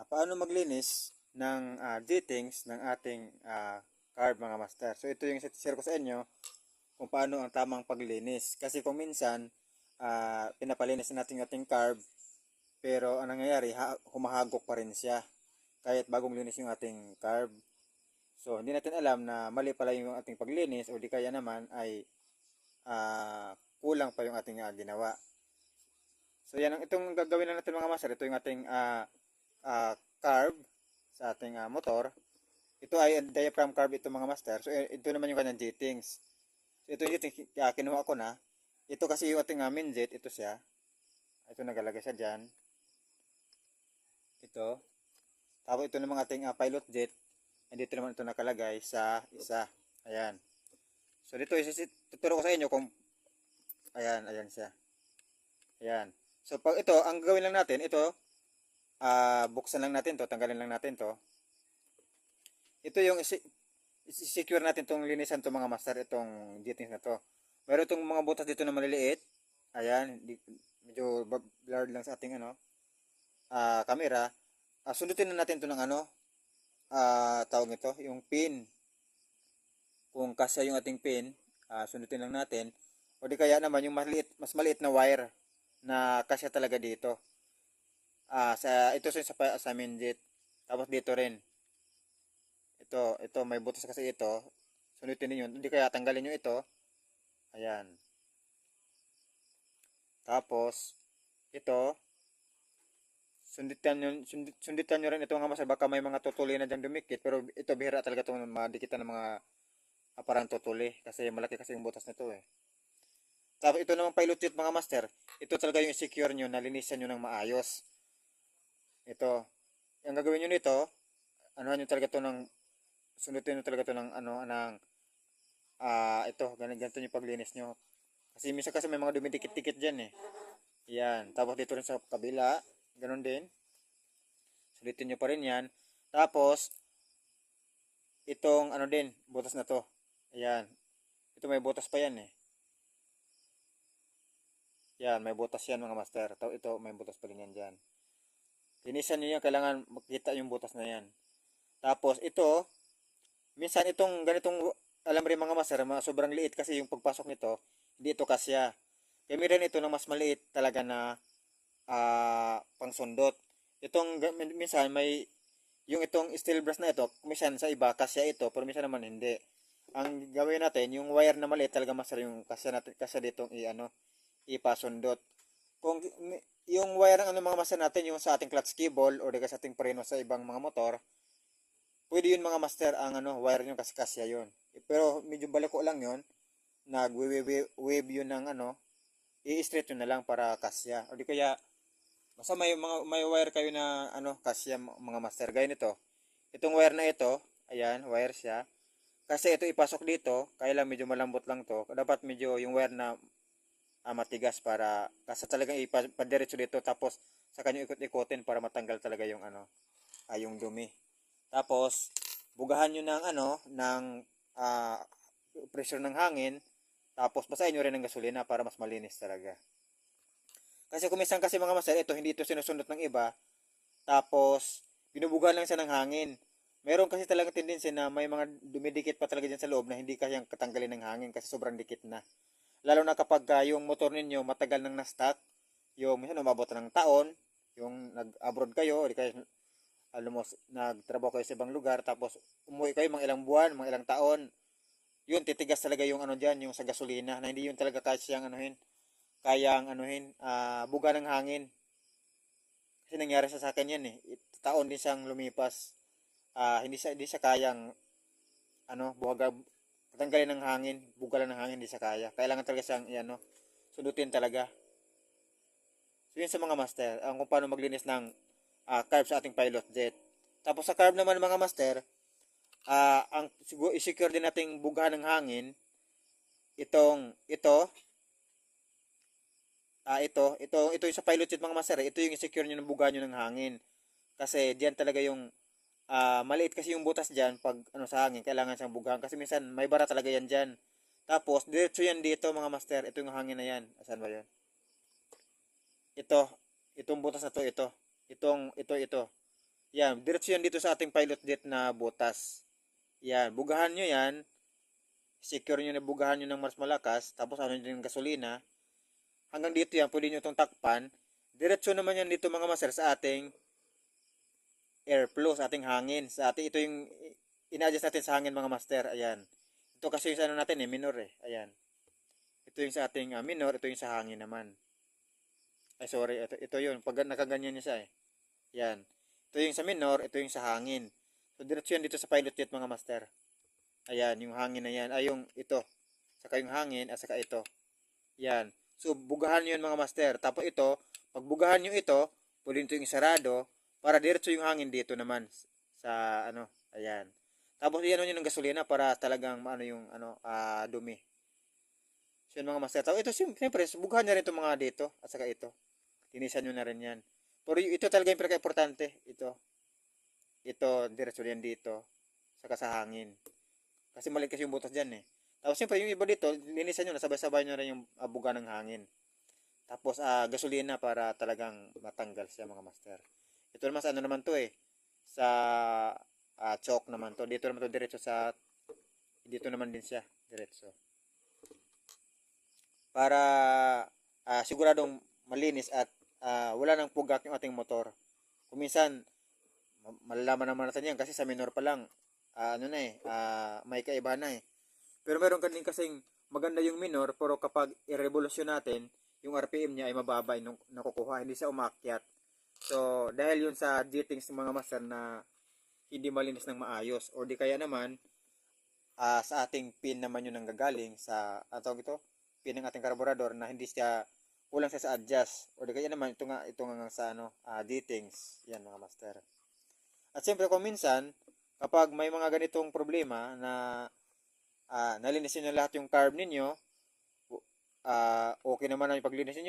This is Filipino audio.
Paano maglinis ng J-Things ng ating carb mga master. So ito yung share ko sa inyo kung paano ang tamang paglinis. Kasi kung minsan pinapalinis natin yung ating carb pero ang nangyayari humahagok pa rin siya kahit bagong linis yung ating carb. So hindi natin alam na mali pala yung ating paglinis o di kaya naman ay kulang pa yung ating ginawa. So yan ang itong gagawin na natin mga master. Ito yung ating carb sa ating motor. Ito ay diaphragm carb ito mga master. So ito naman yung kanyang jettings. So ito yung jettings kinuha ko na. Ito kasi yung ating main jet. Ito siya. Ito nagalagay siya dyan. Ito. Tapos ito naman ating pilot jet. And dito naman ito nakalagay sa isa. Ayan. So dito tuturo ko sa inyo kung ayan siya. Ayan. So pag ito, ang gawin lang natin, ito buksan lang natin to, tanggalin lang natin to. Ito yung secure natin tong linisan to mga master, itong jettings na to. Meron itong mga butas dito na maliliit. Ayan, medyo blurred lang sa ating camera. Sundutin na natin to ng tawag ito, yung pin. Kung kasya yung ating pin, sundutin lang natin. O di kaya naman yung mas maliit na wire na kasya talaga dito. Ito sa main jet. Tapos dito rin. Ito may butas kasi ito. Sundutin niyo, hindi kaya tanggalin niyo ito. Ayan. Tapos ito sunditan nyo rin ito mga masal. Baka may mga tutuli na dyan dumikit. Pero ito bihira talaga itong madikitan ng mga parang tutuli. Kasi malaki kasi yung butas nito eh. Tapos ito naman pilot jet mga master. Ito talaga yung secure nyo. Nalinisan nyo ng maayos. Ito. Ang gagawin nyo nito, nyo talaga ito ng sundutin nyo talaga ito ng ito. Ganito yung paglinis nyo. Kasi minsan kasi may mga dumidikit-dikit dyan eh. Yan. Tapos dito rin sa kabila. Ganon din. Sulitin nyo pa rin yan. Tapos, itong din, butas na to. Ayan. Ito may butas pa yan eh. Yan, may butas yan mga master. Ito may butas pa rin yan dyan. Linisan nyo yan, kailangan makita yung butas na yan. Tapos, ito, minsan itong ganitong, alam rin mga master, sobrang liit kasi yung pagpasok nito, hindi ito kasya. Kaya meron ito na mas maliit talaga na pangsundot. Itong minsan may yung itong steel brass na ito, minsan sa iba kasya ito, pero minsan naman hindi. Ang gawin natin, yung wire na maliit talaga master yung kasya natin, kasya ditong ipasundot. Kung yung wire ng mga master natin, yung sa ating clutch cable o di sa ating preno sa ibang mga motor, pwede yun mga master ang wire nyo kasi kasya yun. Pero medyo baliko lang yun, nag-wave yun ng i-straight yun na lang para kasya. O di kaya basta may wire kayo na kasya mga master. Gaya nito. Itong wire na ito, ayan, wire siya. Kasi ito ipasok dito, kaya lang medyo malambot lang to. Dapat medyo yung wire na matigas para kasi talagang ipadiretso dito tapos sa kanyo ikot-ikotin para matanggal talaga yung yung dumi. Tapos bugahan niyo ng ng pressure ng hangin. Tapos basahin niyo rin ng gasolina para mas malinis talaga. Kasi kumisan kasi mga master, ito hindi ito sinusundot ng iba. Tapos, binubuga lang siya ng hangin. Meron kasi talaga tendency na may mga dumidikit pa talaga dyan sa loob na hindi kayang katanggalin ng hangin kasi sobrang dikit na. Lalo na kapag yung motor ninyo matagal nang na-stock, yung minsan umabot ng taon, yung nag-abroad kayo, o di kayo almost nagtrabaho kayo sa ibang lugar, tapos umuwi kayo mga ilang buwan, mga ilang taon, yun titigas talaga yung dyan, yung sa gasolina, na hindi yun talaga kayang buga ng hangin. Kasi nangyari sa akin yan eh. Taon din siyang lumipas. Hindi siya kayang buhaga tanggalin ng hangin, bugalan ng hangin, hindi siya kaya. Kailangan talaga siyang sundutin talaga. So yun sa mga master, kung paano maglinis ng carb sa ating pilot jet. Tapos sa carb naman mga master, ang i-secure din nating bugahan ng hangin ito yung sa pilot jet mga master, ito yung i-secure nyo ng buga nyo ng hangin. Kasi diyan talaga yung maliit kasi yung butas diyan pag sa hangin, kailangan siyang bugahan kasi minsan may bara talaga yan diyan. Tapos diretso yan dito mga master, ito yung hangin na yan. Asan ba 'yan? Itong butas na to, ito. Ito. Yan, diretso yan dito sa ating pilot jet na butas. Yan, bugahan nyo yan. Secure nyo na bugahan nyo ng mas malakas. Tapos ano nyo yung gasolina. Hanggang dito yan, pwede nyo itong takpan. Diretso naman yan dito mga master sa ating airflow, sa ating hangin. Sa ating, ito yung ina-adjust natin sa hangin mga master. Ayan. Ito kasi yung sa ano natin minor Ayan. Ito yung sa ating minor, ito yung sa hangin naman. Ay sorry, ito yun. Pag nakaganyan niya siya Yan. Ito yung sa minor, ito yung sa hangin. So diretso yan dito sa pilot jet mga master. Ayan, yung hangin na yan. Ay yung ito. Saka yung hangin, at saka ito. Yan. So bugahan nyo yun mga master. Tapos ito, pag bugahan nyo ito, pwede ito yung isarado para diretso yung hangin dito naman sa ano. Ayan. Tapos iyan nyo ng gasolina para talagang ano yung dumi. So yun mga master. Tapos ito siyempre, bugahan nyo rin itong mga dito at saka ito. Linisan nyo na rin yan. Pero ito talaga yung pinaka-importante. Ito, diretso yan dito. Saka sa hangin. Kasi maliit kasi yung butas dyan Tapos siyempre yung iba dito, linisan nyo na, sabay-sabay nyo rin yung buga ng hangin. Tapos gasolina para talagang matanggal siya mga master. Ito naman sa ano naman to Sa choke naman to. Dito naman to diretso sa, dito naman din siya, diretso. Para siguradong malinis at wala nang pugak yung ating motor. Kung minsan, malalaman naman natin yan kasi sa minor pa lang, may kaiba na Pero meron din kasing maganda yung minor, pero kapag i-revolusyon natin, yung RPM niya ay mababa yung nakukuha, hindi siya umakyat. So, dahil yun sa jettings ng mga master na hindi malinis ng maayos, or di kaya naman, sa ating pin naman yun nanggagaling sa, ito, pin ng ating karburador na hindi siya, kulang siya sa adjust, or di kaya naman, ito nga sa jettings, yan mga master. At siyempre kung minsan, kapag may mga ganitong problema na nalinisin nyo lahat yung carb ninyo, okay naman ang paglinisin nyo,